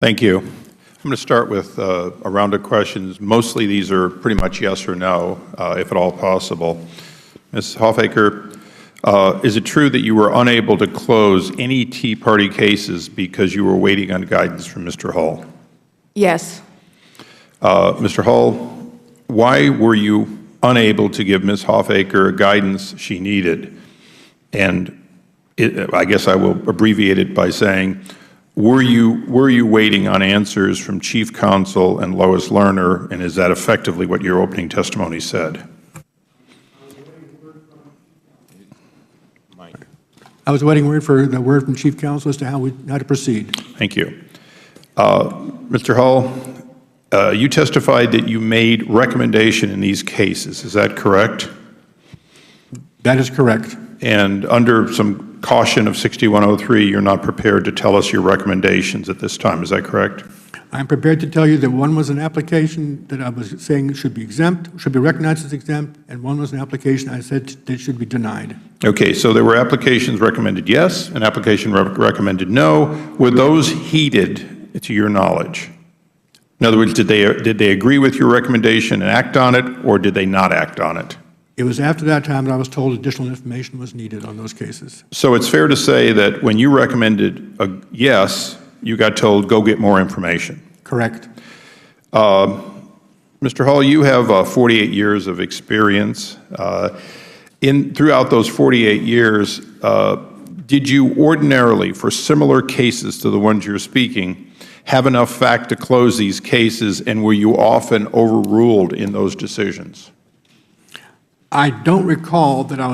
Thank you. I'm going to start with a round of questions. Mostly these are pretty much yes or no, if at all possible. Ms. Hoffaker, is it true that you were unable to close any Tea Party cases because you were waiting on guidance from Mr. Hull? Yes. Mr. Hull, why were you unable to give Ms. Hoffaker guidance she needed? And I guess I will abbreviate it by saying, were you waiting on answers from Chief Counsel and Lois Lerner, and is that effectively what your opening testimony said? I was waiting for the word from Chief Counsel as to how to proceed. Thank you. Mr. Hull, you testified that you made recommendation in these cases. Is that correct? That is correct. And under some caution of 6103, you're not prepared to tell us your recommendations at this time. Is that correct? I'm prepared to tell you that one was an application that I was saying should be exempt, should be recognized as exempt, and one was an application I said that should be denied. Okay, so there were applications recommended yes, an application recommended no. Were those heeded to your knowledge? In other words, did they agree with your recommendation and act on it, or did they not act on it? It was after that time that I was told additional information was needed on those cases. So it's fair to say that when you recommended a yes, you got told, go get more information. Correct. Mr. Hull, you have 48 years of experience. Throughout those 48 years, did you ordinarily, for similar cases to the ones you're speaking, have enough fact to close these cases, and were you often overruled in those decisions? I don't recall that I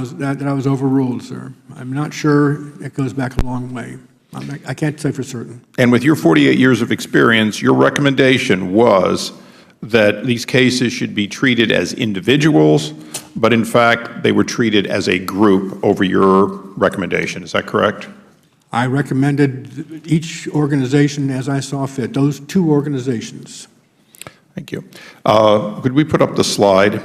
was overruled, sir. I'm not sure. It goes back a long way. I can't say for certain. And with your 48 years of experience, your recommendation was that these cases should be treated as individuals, but in fact, they were treated as a group over your recommendation. Is that correct? I recommended each organization as I saw fit, those two organizations. Thank you. Could we put up the slide?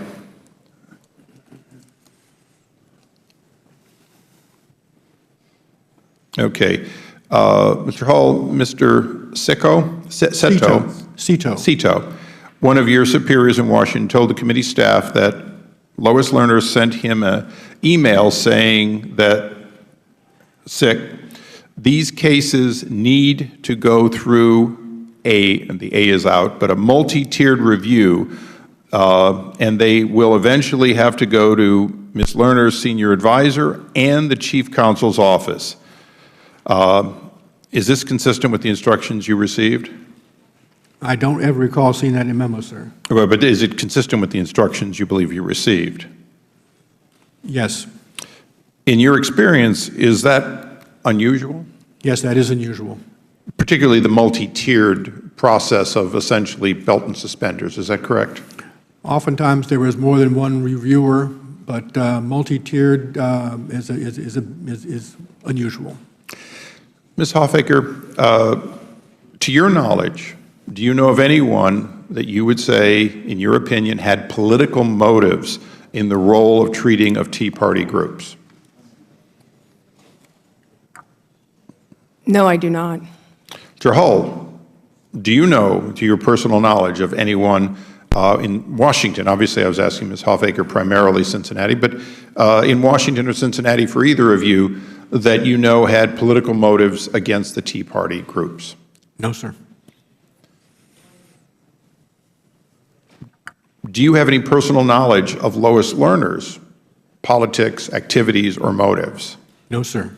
Okay. Mr. Hull, Mr. Cito, one of your superiors in Washington, told the committee staff that Lois Lerner sent him an email saying that, these cases need to go through and the A is out, but a multi-tiered review, and they will eventually have to go to Ms. Lerner's senior advisor and the Chief Counsel's office. Is this consistent with the instructions you received? I don't ever recall seeing that in a memo, sir. But is it consistent with the instructions you believe you received? Yes. In your experience, is that unusual? Yes, that is unusual. Particularly the multi-tiered process of essentially belt and suspenders, is that correct? Oftentimes there was more than one reviewer, but multi-tiered is unusual. Ms. Hoffaker, to your knowledge, do you know of anyone that you would say, in your opinion, had political motives in the role of treating of Tea Party groups? No, I do not. Mr. Hull, do you know, to your personal knowledge, of anyone in Washington? Obviously, I was asking Ms. Hoffaker primarily Cincinnati, but in Washington or Cincinnati, for either of you, that you know had political motives against the Tea Party groups? No, sir. Do you have any personal knowledge of Lois Lerner's politics, activities, or motives? No, sir.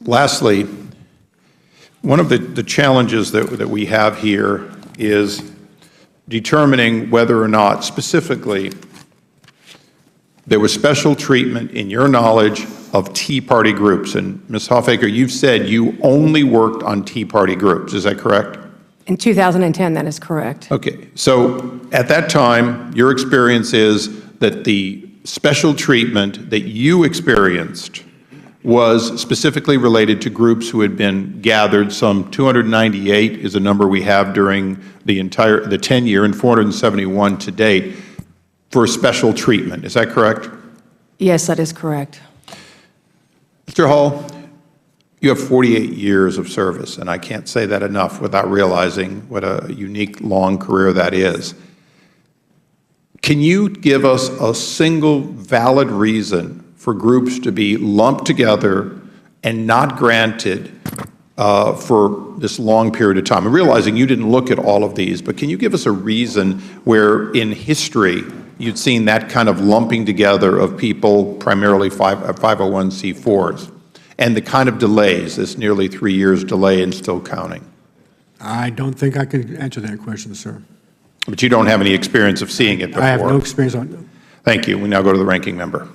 Lastly, one of the challenges that we have here is determining whether or not, specifically, there was special treatment in your knowledge of Tea Party groups. And Ms. Hoffaker, you've said you only worked on Tea Party groups. Is that correct? In 2010, that is correct. Okay. So at that time, your experience is that the special treatment that you experienced was specifically related to groups who had been gathered. Some 298 is a number we have during the 10-year, and 471 to date for special treatment. Is that correct? Yes, that is correct. Mr. Hall, you have 48 years of service, and I can't say that enough without realizing what a unique, long career that is. Can you give us a single valid reason for groups to be lumped together and not granted for this long period of time? I'm realizing you didn't look at all of these, but can you give us a reason where in history you'd seen that kind of lumping together of people, primarily 501c4s, and the kind of delays, this nearly 3 years delay and still counting? I don't think I can answer that question, sir. But you don't have any experience of seeing it before? I have no experience on it. Thank you. We now go to the ranking member.